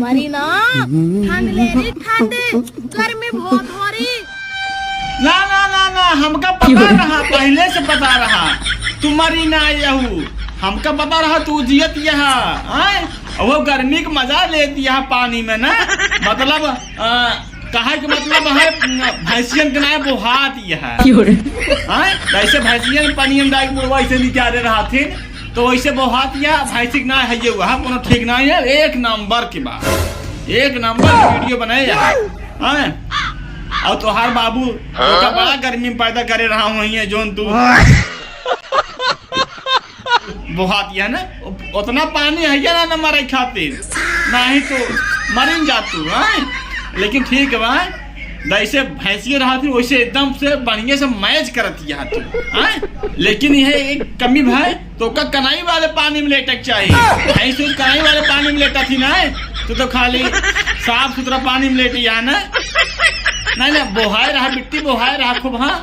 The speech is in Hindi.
मरी ना ठंड ले रही, ठंड गर्मी बहुत हो रही। ना ना ना ना, हमका पता रहा, पहले से पता रहा तुम्हारी ना यहू, हमका पता रहा तू जियत यहाँ वो गर्मी का मजा लेती यहाँ पानी में ना, मतलब कहा कि मतलब है भैंसियन के ना बोहात यह वैसे भैंसियन पानी डाल मुड़वा ऐसे निकाले रहा थे, तो वैसे बोहात यह भैंसी ना है ये वहाँ कोनो ठीक ना है। एक नंबर की बात, एक नंबर वीडियो बनाए यहाँ। और तोहार बाबू तो बड़ा गर्मी में पैदा करे रहा हूँ जोन तू बहुत है ना, उतना पानी है ना न मरे खातिर, नहीं तो मरिन जा तू। लेकिन ठीक है भाई, जैसे भैंसिया रहा थी वैसे एकदम से बढ़िया से मैच करती है तू। लेकिन यह एक कमी भाई, तो का कनाई वाले पानी में लेटक चाहिए, भैंस कनाई वाले पानी में लेटा थी ना, तो खाली साफ सुथरा पानी में लेटी है ना, नहीं बोहाय रहा मिट्टी बोहाय रहा खूब। हाँ